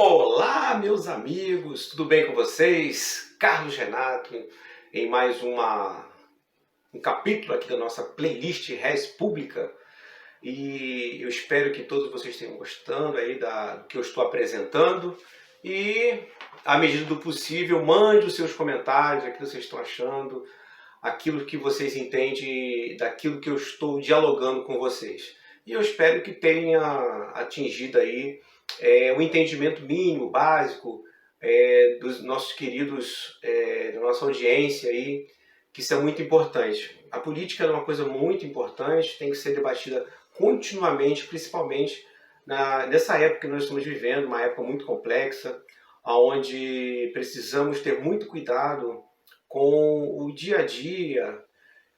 Olá, meus amigos, tudo bem com vocês? Carlos Renato, em mais um capítulo aqui da nossa playlist Res Pública. E eu espero que todos vocês estejam gostando aí do que eu estou apresentando. E, à medida do possível, mande os seus comentários, aquilo que vocês estão achando, aquilo que vocês entendem daquilo que eu estou dialogando com vocês. E eu espero que tenha atingido aí o entendimento mínimo, básico, dos nossos queridos, da nossa audiência aí, que isso é muito importante. A política é uma coisa muito importante, tem que ser debatida continuamente, principalmente nessa época que nós estamos vivendo, uma época muito complexa, onde precisamos ter muito cuidado com o dia a dia,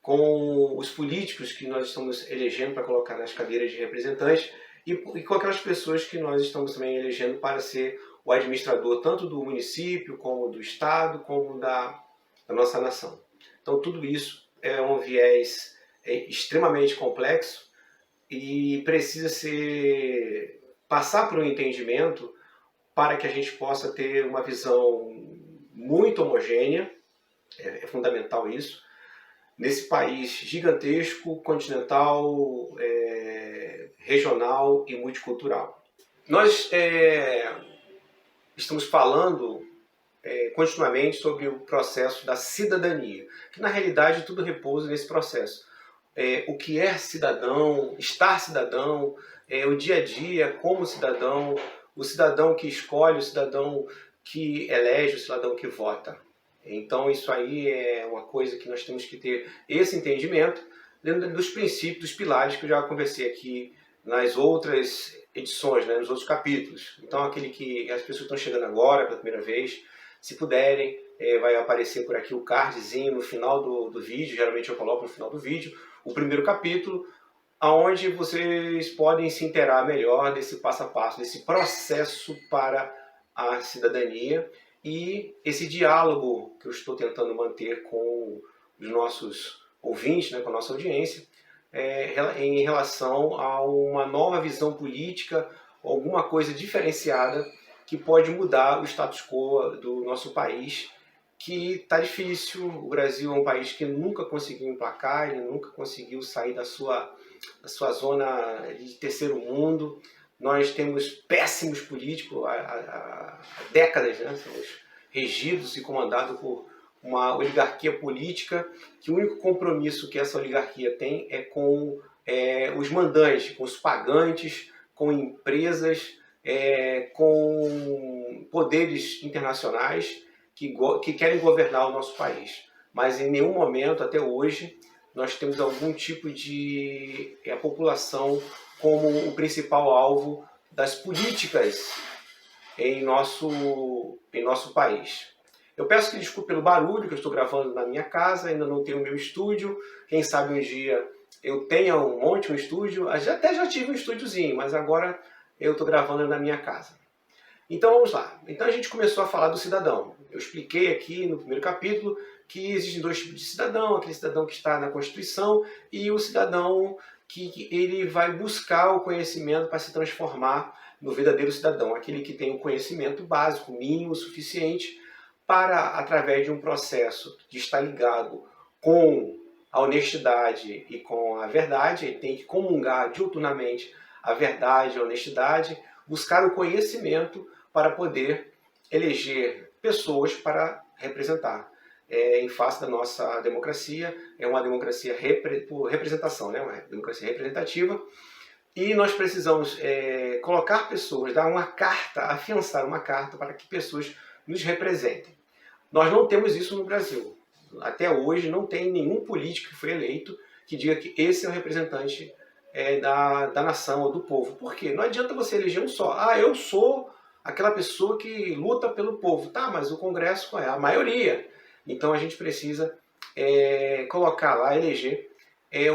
com os políticos que nós estamos elegendo para colocar nas cadeiras de representantes e com aquelas pessoas que nós estamos também elegendo para ser o administrador tanto do município, como do estado, como da nossa nação. Então tudo isso é um viés extremamente complexo e precisa passar por um entendimento para que a gente possa ter uma visão muito homogênea, é fundamental isso, nesse país gigantesco, continental, regional e multicultural. Nós estamos falando continuamente sobre o processo da cidadania, que na realidade tudo repousa nesse processo. O que é cidadão, estar cidadão, o dia a dia como cidadão, o cidadão que escolhe, o cidadão que elege, o cidadão que vota. Então isso aí é uma coisa que nós temos que ter esse entendimento dentro dos princípios, dos pilares que eu já conversei aqui nas outras edições, né, nos outros capítulos. Então aquele que as pessoas estão chegando agora pela primeira vez, se puderem, vai aparecer por aqui o cardzinho no final do vídeo, geralmente eu coloco no final do vídeo, o primeiro capítulo, onde vocês podem se inteirar melhor desse passo a passo, desse processo para a cidadania e esse diálogo que eu estou tentando manter com os nossos ouvintes, né, com a nossa audiência, em relação a uma nova visão política, alguma coisa diferenciada que pode mudar o status quo do nosso país, que está difícil. O Brasil é um país que nunca conseguiu emplacar, ele nunca conseguiu sair da sua zona de terceiro mundo. Nós temos péssimos políticos há décadas, né? Somos regidos e comandados por uma oligarquia política, que o único compromisso que essa oligarquia tem é com os mandantes, com os pagantes, com empresas, com poderes internacionais que querem governar o nosso país. Mas em nenhum momento, até hoje, nós temos algum tipo de a população como o principal alvo das políticas em nosso país. Eu peço que desculpe pelo barulho, que eu estou gravando na minha casa, ainda não tenho o meu estúdio. Quem sabe um dia eu tenha um estúdio. Até já tive um estúdiozinho, mas agora eu estou gravando na minha casa. Então vamos lá. Então a gente começou a falar do cidadão. Eu expliquei aqui no primeiro capítulo que existem dois tipos de cidadão: aquele cidadão que está na Constituição e o cidadão que ele vai buscar o conhecimento para se transformar no verdadeiro cidadão, aquele que tem o conhecimento básico, mínimo, suficiente para, através de um processo de estar ligado com a honestidade e com a verdade, ele tem que comungar diuturnamente a verdade, a honestidade, buscar o conhecimento para poder eleger pessoas para representar. Em face da nossa democracia, é uma democracia por representação, né? Uma democracia representativa, e nós precisamos colocar pessoas, dar uma carta, afiançar uma carta para que pessoas nos representem. Nós não temos isso no Brasil. Até hoje não tem nenhum político que foi eleito que diga que esse é o representante da nação ou do povo. Por quê? Não adianta você eleger um só. Ah, eu sou aquela pessoa que luta pelo povo. Tá, mas o Congresso é a maioria. Então a gente precisa colocar lá, eleger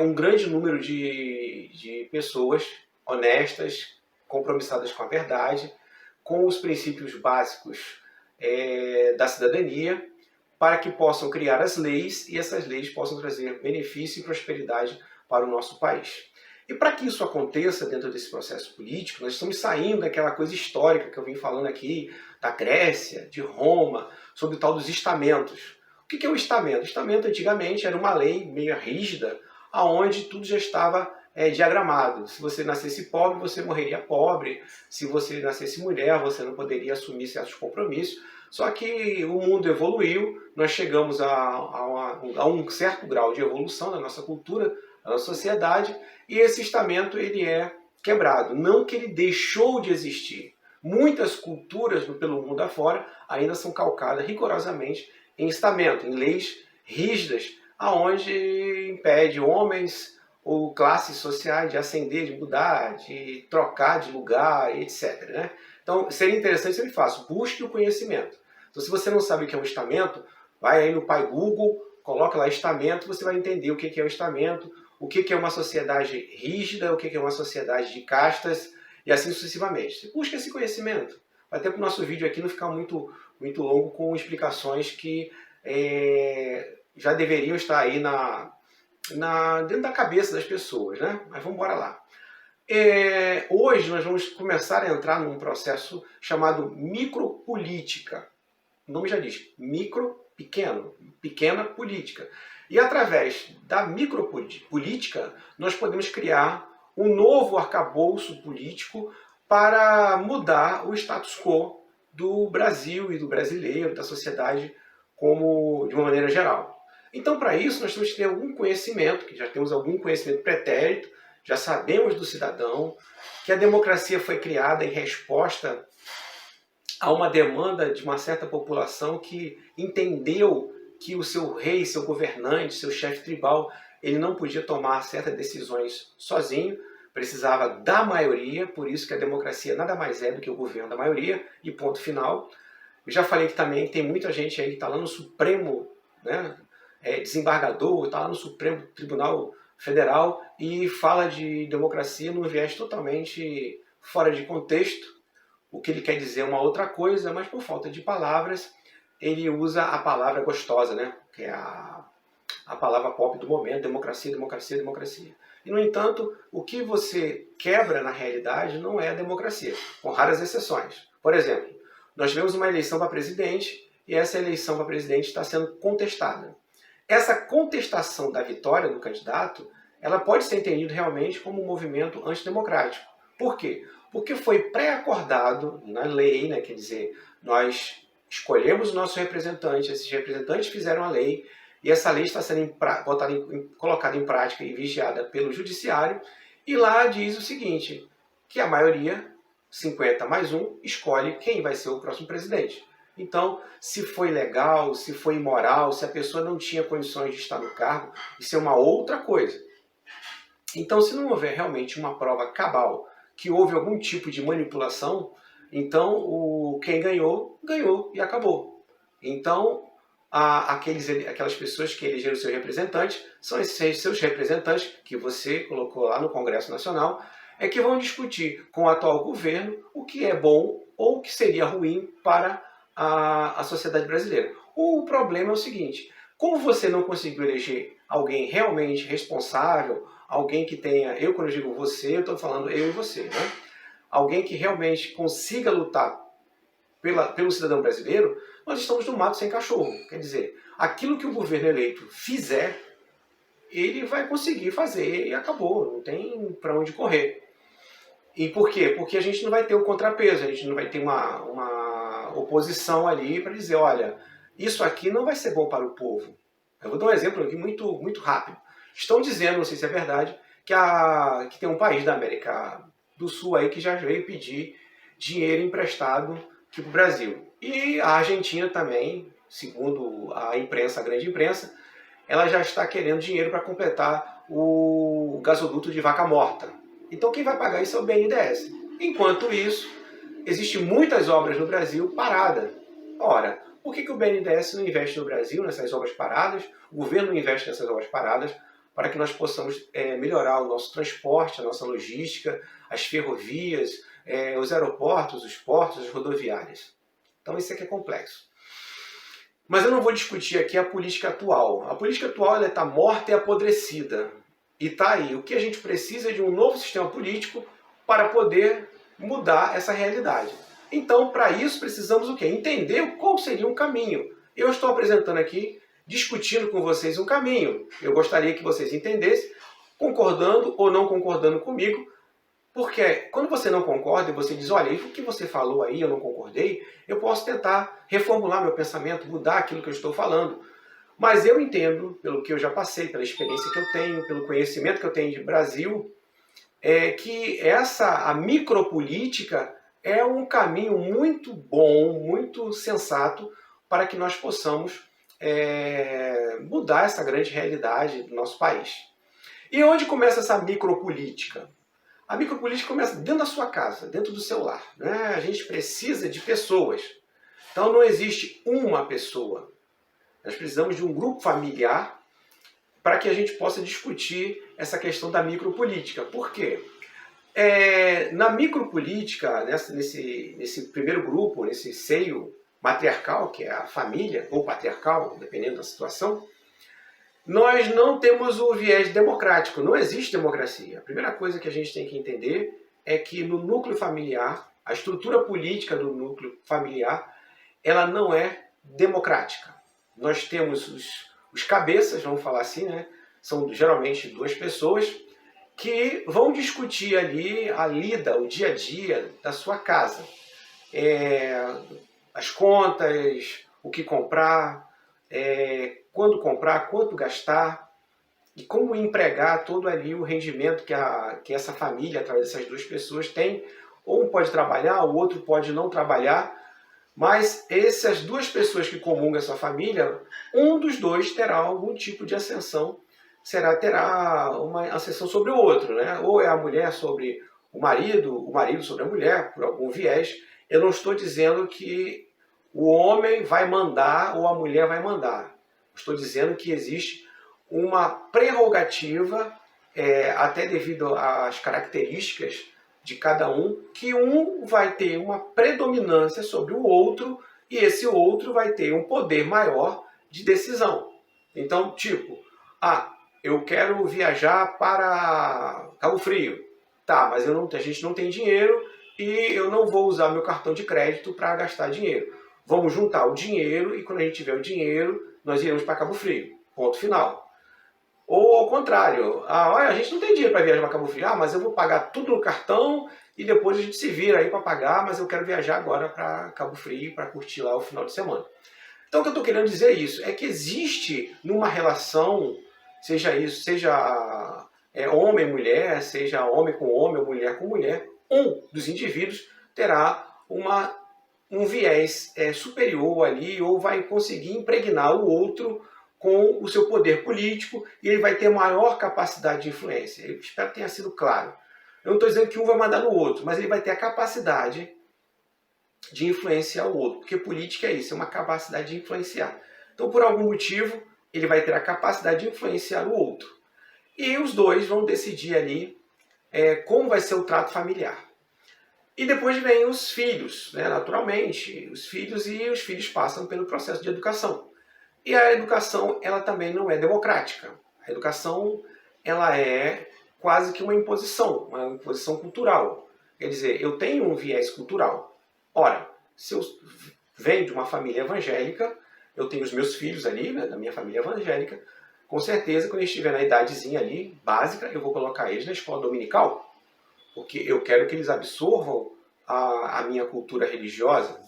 um grande número de pessoas honestas, compromissadas com a verdade, com os princípios básicos da cidadania, para que possam criar as leis e essas leis possam trazer benefício e prosperidade para o nosso país. E para que isso aconteça dentro desse processo político, nós estamos saindo daquela coisa histórica que eu vim falando aqui, da Grécia, de Roma, sobre o tal dos estamentos. O que é o estamento? O estamento antigamente era uma lei meio rígida, onde tudo já estava diagramado. Se você nascesse pobre, você morreria pobre. Se você nascesse mulher, você não poderia assumir certos compromissos. Só que o mundo evoluiu, nós chegamos a um certo grau de evolução da nossa cultura, da nossa sociedade, e esse estamento ele é quebrado. Não que ele deixou de existir. Muitas culturas pelo mundo afora ainda são calcadas rigorosamente em estamento, em leis rígidas, aonde impede homens ou classes sociais de ascender, de mudar, de trocar de lugar, etc. Né? Então, seria interessante se ele faça, busque o conhecimento. Então, se você não sabe o que é um estamento, vai aí no pai Google, coloca lá estamento, você vai entender o que é o estamento, o que é uma sociedade rígida, o que é uma sociedade de castas, e assim sucessivamente. Busque esse conhecimento. Até para o nosso vídeo aqui não ficar muito longo com explicações que já deveriam estar aí dentro da cabeça das pessoas, né? Mas vamos embora lá. Hoje nós vamos começar a entrar num processo chamado micropolítica. O nome já diz, micro, pequeno, pequena política. E através da micropolítica nós podemos criar um novo arcabouço político para mudar o status quo do Brasil e do brasileiro, da sociedade de uma maneira geral. Então, para isso, nós temos que ter algum conhecimento, que já temos algum conhecimento pretérito, já sabemos do cidadão, que a democracia foi criada em resposta a uma demanda de uma certa população que entendeu que o seu rei, seu governante, seu chefe tribal, ele não podia tomar certas decisões sozinho, precisava da maioria, por isso que a democracia nada mais é do que o governo da maioria, e ponto final. Eu já falei que também tem muita gente aí que está lá no Supremo, né, desembargador, está lá no Supremo Tribunal Federal e fala de democracia num viés totalmente fora de contexto. O que ele quer dizer é uma outra coisa, mas por falta de palavras, ele usa a palavra gostosa, né, que é a palavra pop do momento, democracia, democracia, democracia. E, no entanto, o que você quebra na realidade não é a democracia, com raras exceções. Por exemplo, nós tivemos uma eleição para presidente e essa eleição para presidente está sendo contestada. Essa contestação da vitória do candidato, ela pode ser entendida realmente como um movimento antidemocrático. Por quê? Porque foi pré-acordado na lei, né? Quer dizer, nós escolhemos o nosso representante, esses representantes fizeram a lei, e essa lei está sendo colocada em prática e vigiada pelo judiciário, e lá diz o seguinte, que a maioria, 50+1, escolhe quem vai ser o próximo presidente. Então, se foi legal, se foi imoral, se a pessoa não tinha condições de estar no cargo, isso é uma outra coisa. Então, se não houver realmente uma prova cabal que houve algum tipo de manipulação, então quem ganhou, ganhou e acabou. Então, aquelas pessoas que elegeram seus representantes são esses seus representantes que você colocou lá no Congresso Nacional, que vão discutir com o atual governo o que é bom ou o que seria ruim para a sociedade brasileira. O problema é o seguinte, como você não conseguiu eleger alguém realmente responsável, alguém que tenha, quando eu digo você, eu estou falando eu e você, né? Alguém que realmente consiga lutar pelo cidadão brasileiro, nós estamos no mato sem cachorro. Quer dizer, aquilo que o governo eleito fizer, ele vai conseguir fazer e acabou, não tem para onde correr. E por quê? Porque a gente não vai ter o contrapeso, a gente não vai ter uma oposição ali para dizer, olha, isso aqui não vai ser bom para o povo. Eu vou dar um exemplo aqui muito rápido. Estão dizendo, não sei se é verdade, que tem um país da América do Sul aí que já veio pedir dinheiro emprestado aqui para o Brasil. E a Argentina também, segundo a imprensa, a grande imprensa, ela já está querendo dinheiro para completar o gasoduto de Vaca Morta. Então quem vai pagar isso é o BNDES. Enquanto isso, existem muitas obras no Brasil paradas. Ora, por que o BNDES não investe no Brasil nessas obras paradas? O governo não investe nessas obras paradas para que nós possamos melhorar o nosso transporte, a nossa logística, as ferrovias, os aeroportos, os portos, as rodoviárias. Então isso aqui é complexo. Mas eu não vou discutir aqui a política atual. A política atual está morta e apodrecida. E está aí, o que a gente precisa de um novo sistema político para poder mudar essa realidade. Então, para isso, precisamos o quê? Entender qual seria um caminho. Eu estou apresentando aqui, discutindo com vocês um caminho. Eu gostaria que vocês entendessem, concordando ou não concordando comigo, porque quando você não concorda e você diz, olha, o que você falou aí, eu não concordei, eu posso tentar reformular meu pensamento, mudar aquilo que eu estou falando. Mas eu entendo, pelo que eu já passei, pela experiência que eu tenho, pelo conhecimento que eu tenho de Brasil, que a micropolítica é um caminho muito bom, muito sensato para que nós possamos mudar essa grande realidade do nosso país. E onde começa essa micropolítica? A micropolítica começa dentro da sua casa, dentro do seu lar, né? A gente precisa de pessoas. Então não existe uma pessoa. Nós precisamos de um grupo familiar para que a gente possa discutir essa questão da micropolítica. Por quê? Na micropolítica, nesse primeiro grupo, nesse seio matriarcal, que é a família, ou patriarcal, dependendo da situação, nós não temos o viés democrático, não existe democracia. A primeira coisa que a gente tem que entender é que no núcleo familiar, a estrutura política do núcleo familiar, ela não é democrática. Nós temos os cabeças, vamos falar assim, né? São geralmente duas pessoas que vão discutir ali a lida, o dia a dia da sua casa. As contas, o que comprar, quando comprar, quanto gastar e como empregar todo ali o rendimento que essa família, através dessas duas pessoas, tem. Ou um pode trabalhar, o outro pode não trabalhar, mas essas duas pessoas que comungam essa família, um dos dois terá algum tipo de ascensão, terá uma ascensão sobre o outro, né? Ou é a mulher sobre o marido sobre a mulher, por algum viés. Eu não estou dizendo que o homem vai mandar ou a mulher vai mandar. Estou dizendo que existe uma prerrogativa, até devido às características de cada um, que um vai ter uma predominância sobre o outro e esse outro vai ter um poder maior de decisão. Então, tipo, eu quero viajar para Cabo Frio. Tá, mas a gente não tem dinheiro e eu não vou usar meu cartão de crédito para gastar dinheiro. Vamos juntar o dinheiro e quando a gente tiver o dinheiro, nós iremos para Cabo Frio. Ponto final. Ou ao contrário, olha, a gente não tem dinheiro para viajar para Cabo Frio, mas eu vou pagar tudo no cartão e depois a gente se vira aí para pagar, mas eu quero viajar agora para Cabo Frio para curtir lá o final de semana. Então o que eu estou querendo dizer é que existe numa relação, seja homem e mulher, seja homem com homem ou mulher com mulher, um dos indivíduos terá um viés superior ali ou vai conseguir impregnar o outro com o seu poder político e ele vai ter maior capacidade de influência. Eu espero que tenha sido claro. Eu não estou dizendo que um vai mandar no outro, mas ele vai ter a capacidade de influenciar o outro, porque política é isso, é uma capacidade de influenciar. Então, por algum motivo, ele vai ter a capacidade de influenciar o outro. E os dois vão decidir ali como vai ser o trato familiar. E depois vem os filhos, né, naturalmente, os filhos passam pelo processo de educação. E a educação, ela também não é democrática. A educação, ela é quase que uma imposição cultural. Quer dizer, eu tenho um viés cultural. Ora, se eu venho de uma família evangélica, eu tenho os meus filhos ali, né, da minha família evangélica, com certeza, quando eles estiverem na idadezinha ali, básica, eu vou colocar eles na escola dominical, porque eu quero que eles absorvam a minha cultura religiosa.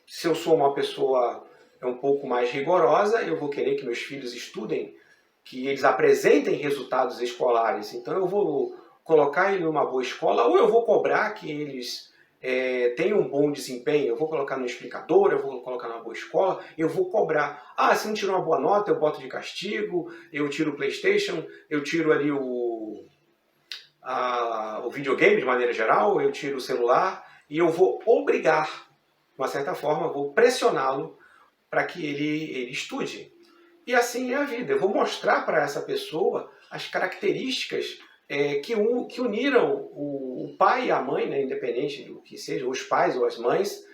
Se eu sou uma pessoa um pouco mais rigorosa, eu vou querer que meus filhos estudem, que eles apresentem resultados escolares. Então eu vou colocar ele numa boa escola, ou eu vou cobrar que eles tenham um bom desempenho. Eu vou colocar no explicador, eu vou colocar numa boa escola, eu vou cobrar. Se não tirou uma boa nota, eu boto de castigo, eu tiro o PlayStation, eu tiro ali o videogame de maneira geral, eu tiro o celular, e eu vou obrigar, de uma certa forma, eu vou pressioná-lo para que ele estude. E assim é a vida. Eu vou mostrar para essa pessoa as características que uniram o pai e a mãe, né, independente do que seja, os pais ou as mães,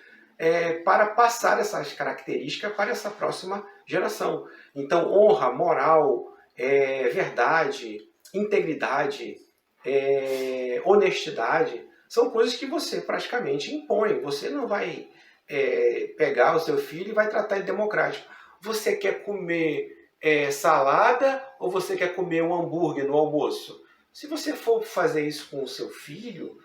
para passar essas características para essa próxima geração. Então, honra, moral, verdade, integridade, honestidade, são coisas que você praticamente impõe. Você não vai pegar o seu filho e vai tratar ele democrático. Você quer comer salada ou você quer comer um hambúrguer no almoço? Se você for fazer isso com o seu filho,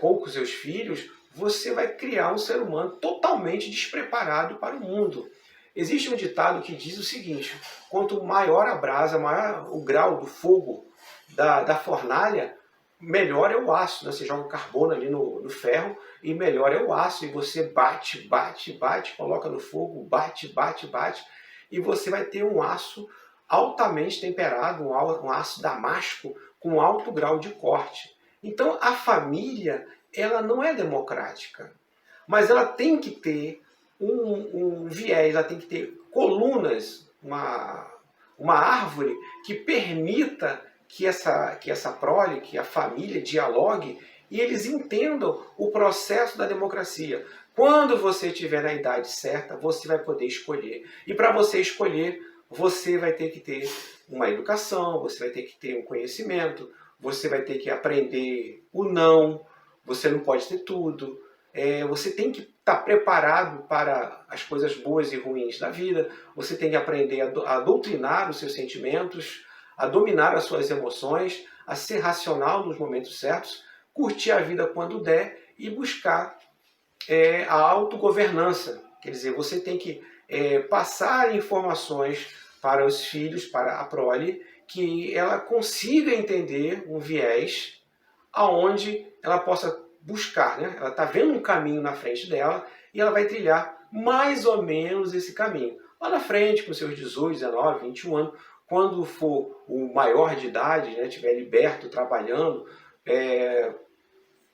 ou com os seus filhos, você vai criar um ser humano totalmente despreparado para o mundo. Existe um ditado que diz o seguinte: quanto maior a brasa, maior o grau do fogo da fornalha, melhor é o aço. Né? Você joga carbono ali no ferro e melhor é o aço. E você bate, bate, bate, coloca no fogo, bate, bate, bate, e você vai ter um aço altamente temperado, um aço damasco com alto grau de corte. Então a família, ela não é democrática, mas ela tem que ter um viés, ela tem que ter colunas, uma árvore que permita que essa prole, que a família dialogue e eles entendam o processo da democracia. Quando você estiver na idade certa, você vai poder escolher. E para você escolher, você vai ter que ter uma educação, você vai ter que ter um conhecimento, você vai ter que aprender o não, você não pode ter tudo. Você tem que estar preparado para as coisas boas e ruins da vida, você tem que aprender a doutrinar os seus sentimentos, a dominar as suas emoções, a ser racional nos momentos certos, curtir a vida quando der e buscar a autogovernança. Quer dizer, você tem que passar informações para os filhos, para a prole, que ela consiga entender um viés aonde ela possa buscar, né? Ela está vendo um caminho na frente dela e ela vai trilhar mais ou menos esse caminho. Lá na frente, com seus 18, 19, 21 anos, quando for o maior de idade, né, estiver liberto, trabalhando,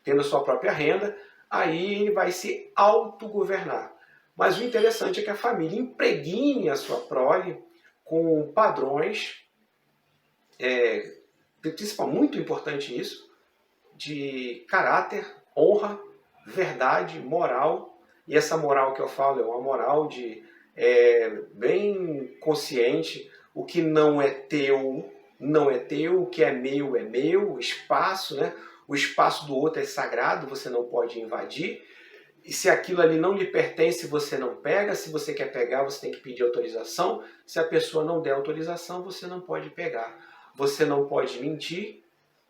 tendo a sua própria renda, aí ele vai se autogovernar. Mas o interessante é que a família impregne a sua prole com padrões, principalmente muito importante isso, de caráter, honra, verdade, moral. E essa moral que eu falo é uma moral bem consciente. O que não é teu, não é teu. O que é meu. Espaço, né? O espaço do outro é sagrado, você não pode invadir. E se aquilo ali não lhe pertence, você não pega. Se você quer pegar, você tem que pedir autorização. Se a pessoa não der autorização, você não pode pegar. Você não pode mentir,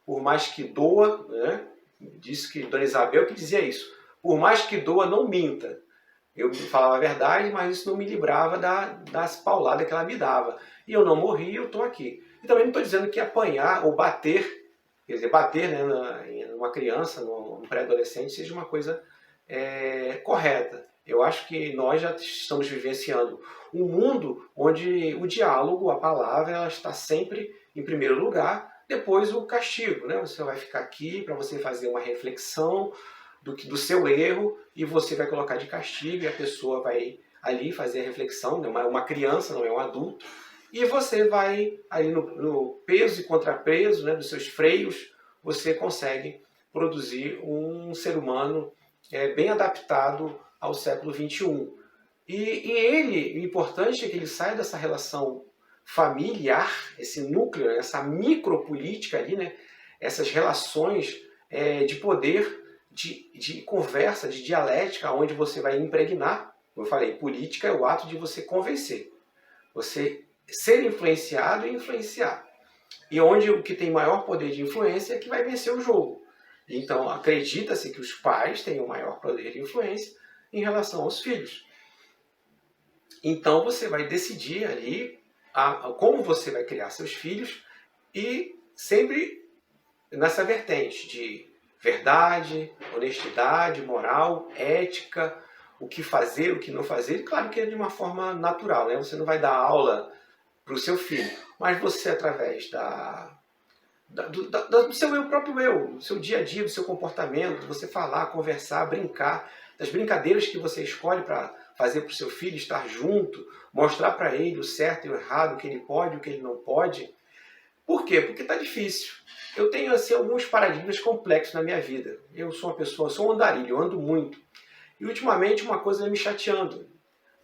por mais que doa, né? Disse que Dona Isabel que dizia isso. Por mais que doa, não minta. Eu falava a verdade, mas isso não me livrava das pauladas que ela me dava. E eu não morri, eu estou aqui. E também não estou dizendo que apanhar ou bater, quer dizer, bater, né, numa criança, num pré-adolescente, seja uma coisa correta. Eu acho que nós já estamos vivenciando um mundo onde o diálogo, a palavra, ela está sempre em primeiro lugar. Depois o castigo, né? Você vai ficar aqui para você fazer uma reflexão do seu erro e você vai colocar de castigo e a pessoa vai ali fazer a reflexão, né? Uma criança, não é um adulto, e você vai ali no peso e contrapeso, né, dos seus freios, você consegue produzir um ser humano bem adaptado ao século XXI. O importante é que ele saia dessa relação familiar, esse núcleo, essa micropolítica ali, né? Essas relações de poder, de conversa, de dialética, onde você vai impregnar. Como eu falei, política é o ato de você convencer. Você ser influenciado e influenciar. E onde o que tem maior poder de influência é que vai vencer o jogo. Então acredita-se que os pais têm o maior poder de influência em relação aos filhos. Então você vai decidir ali como você vai criar seus filhos e sempre nessa vertente de verdade, honestidade, moral, ética, o que fazer, o que não fazer. E claro que é de uma forma natural, né? Você não vai dar aula para o seu filho, mas você através do seu próprio eu, do seu dia a dia, do seu comportamento, você falar, conversar, brincar, das brincadeiras que você escolhe para fazer para o seu filho, estar junto, mostrar para ele o certo e o errado, o que ele pode e o que ele não pode. Por quê? Porque está difícil. Eu tenho assim, alguns paradigmas complexos na minha vida. Eu sou uma pessoa, sou um andarilho, eu ando muito. E ultimamente uma coisa vem me chateando.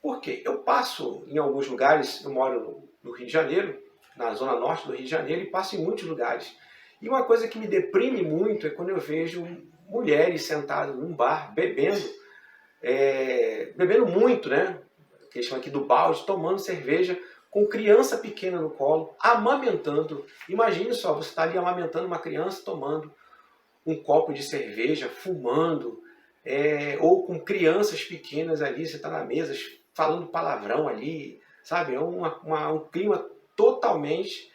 Por quê? Eu passo em alguns lugares, eu moro no Rio de Janeiro, na zona norte do Rio de Janeiro e passo em muitos lugares. E uma coisa que me deprime muito é quando eu vejo mulheres sentadas num bar, bebendo muito, né? Que eles chamam aqui do balde, tomando cerveja, com criança pequena no colo, amamentando. Imagine só, você está ali amamentando uma criança, tomando um copo de cerveja, fumando, ou com crianças pequenas ali, você está na mesa falando palavrão ali, sabe? É um clima totalmente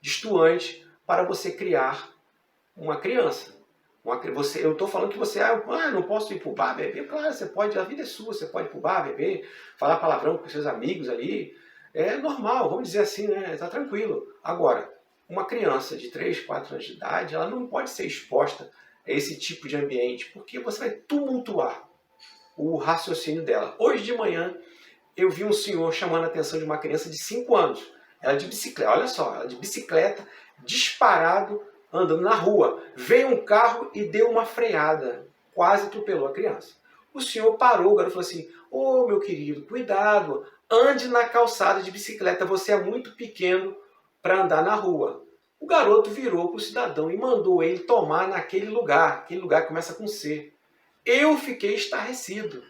destoante para você criar uma criança. Eu estou falando que você, não posso ir para o bar beber. Claro, você pode, a vida é sua, você pode ir para o bar beber, falar palavrão com seus amigos ali. É normal, vamos dizer assim, né? Está tranquilo. Agora, uma criança de 3, 4 anos de idade, ela não pode ser exposta a esse tipo de ambiente, porque você vai tumultuar o raciocínio dela. Hoje de manhã, eu vi um senhor chamando a atenção de uma criança de 5 anos. Ela de bicicleta, olha só, ela de bicicleta, disparado, andando na rua. Veio um carro e deu uma freada, quase atropelou a criança. O senhor parou, o garoto falou assim, ô meu querido, cuidado, ande na calçada de bicicleta, você é muito pequeno para andar na rua. O garoto virou para o cidadão e mandou ele tomar naquele lugar. Aquele lugar que começa com C. Eu fiquei estarrecido.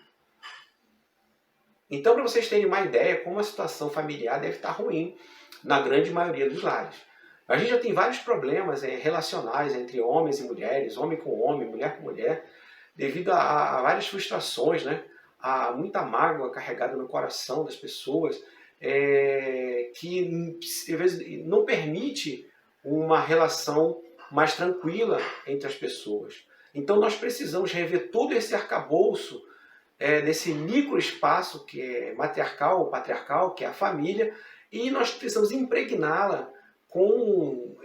Então, para vocês terem uma ideia, como a situação familiar deve estar ruim na grande maioria dos lares. A gente já tem vários problemas relacionais entre homens e mulheres, homem com homem, mulher com mulher, devido a várias frustrações, né? Há muita mágoa carregada no coração das pessoas, que às vezes não permite uma relação mais tranquila entre as pessoas. Então nós precisamos rever todo esse arcabouço desse microespaço que é matriarcal ou patriarcal, que é a família, e nós precisamos impregná-la com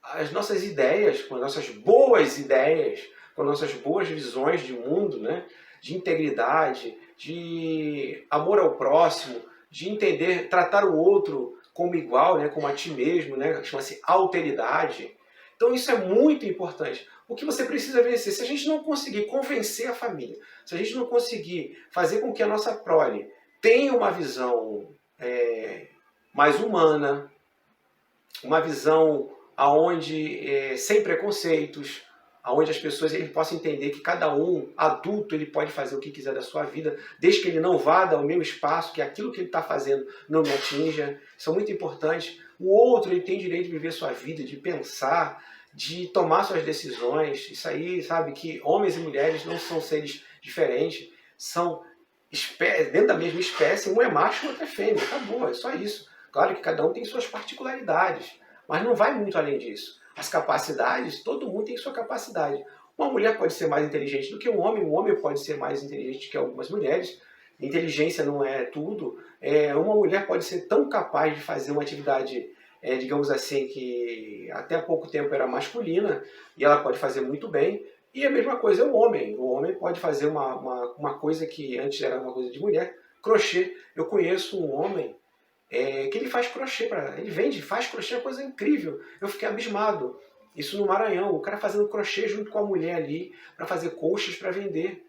as nossas ideias, com as nossas boas ideias, com as nossas boas visões de mundo, né? De integridade, de amor ao próximo, de entender, tratar o outro como igual, né? Como a ti mesmo, né? Chama-se alteridade. Então isso é muito importante. O que você precisa vencer, se a gente não conseguir convencer a família, se a gente não conseguir fazer com que a nossa prole tenha uma visão mais humana, uma visão aonde sem preconceitos, aonde as pessoas possam entender que cada um, adulto, ele pode fazer o que quiser da sua vida, desde que ele não vá ao meu espaço, que aquilo que ele está fazendo não me atinja. Isso é muito importante. O outro, ele tem direito de viver sua vida, de pensar, de tomar suas decisões. Isso aí, sabe, que homens e mulheres não são seres diferentes, são dentro da mesma espécie, um é macho e o outro é fêmea. Acabou, é só isso. Claro que cada um tem suas particularidades, mas não vai muito além disso. As capacidades, todo mundo tem sua capacidade. Uma mulher pode ser mais inteligente do que um homem pode ser mais inteligente que algumas mulheres. Inteligência não é tudo. Uma mulher pode ser tão capaz de fazer uma atividade, digamos assim, que até há pouco tempo era masculina, e ela pode fazer muito bem. E a mesma coisa é o homem. O homem pode fazer uma coisa que antes era uma coisa de mulher, crochê. Eu conheço um homem que ele faz crochê, ele vende, faz crochê, é uma coisa incrível. Eu fiquei abismado. Isso no Maranhão, o cara fazendo crochê junto com a mulher ali, para fazer colchas para vender.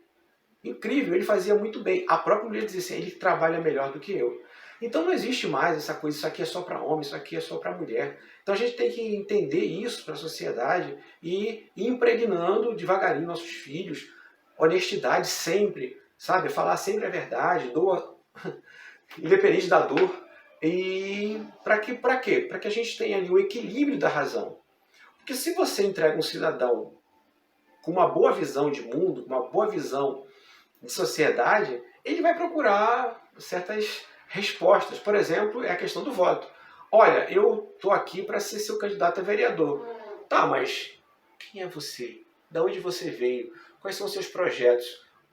Incrível, ele fazia muito bem. A própria mulher dizia assim, ele trabalha melhor do que eu. Então não existe mais essa coisa, isso aqui é só para homem, isso aqui é só para mulher. Então a gente tem que entender isso para a sociedade e ir impregnando devagarinho nossos filhos, honestidade sempre, sabe? Falar sempre a verdade, independente da dor. E para quê? Para que a gente tenha ali o equilíbrio da razão. Porque se você entrega um cidadão com uma boa visão de mundo, uma boa visão de sociedade, ele vai procurar certas respostas. Por exemplo, é a questão do voto. Olha, eu estou aqui para ser seu candidato a vereador. Tá, mas quem é você? De onde você veio? Quais são os seus projetos?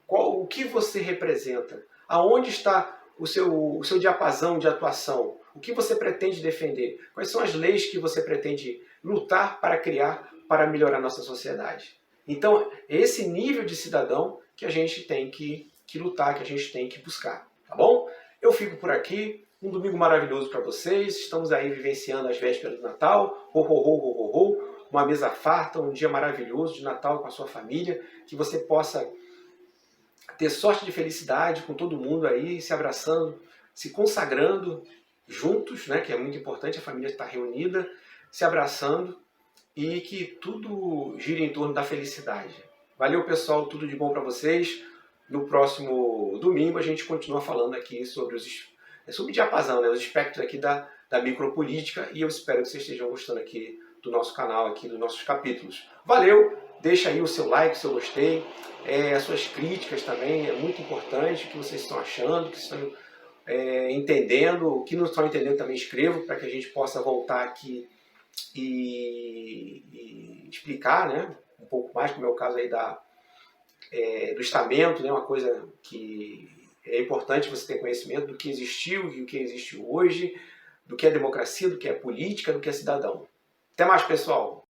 O que você representa? Aonde está o seu diapasão de atuação? O que você pretende defender? Quais são as leis que você pretende lutar para criar, para melhorar a nossa sociedade? Então, esse nível de cidadão que a gente tem que lutar, que a gente tem que buscar, tá bom? Eu fico por aqui, um domingo maravilhoso para vocês, estamos aí vivenciando as vésperas do Natal, ho, ho, ho, ho, ho, ho, uma mesa farta, um dia maravilhoso de Natal com a sua família, que você possa ter sorte de felicidade com todo mundo aí, se abraçando, se consagrando juntos, né, que é muito importante, a família estar reunida, se abraçando e que tudo gire em torno da felicidade. Valeu, pessoal, tudo de bom para vocês. No próximo domingo a gente continua falando aqui sobre o diapasão, né, os espectros aqui da micropolítica, e eu espero que vocês estejam gostando aqui do nosso canal, aqui dos nossos capítulos. Valeu! Deixa aí o seu like, o seu gostei, as suas críticas também, é muito importante, o que vocês estão achando, o que estão entendendo, o que não estão entendendo também escrevam, para que a gente possa voltar aqui e explicar, né, um pouco mais, como é o caso aí do estamento, né, uma coisa que é importante você ter conhecimento do que existiu e o que existe hoje, do que é democracia, do que é política, do que é cidadão. Até mais, pessoal!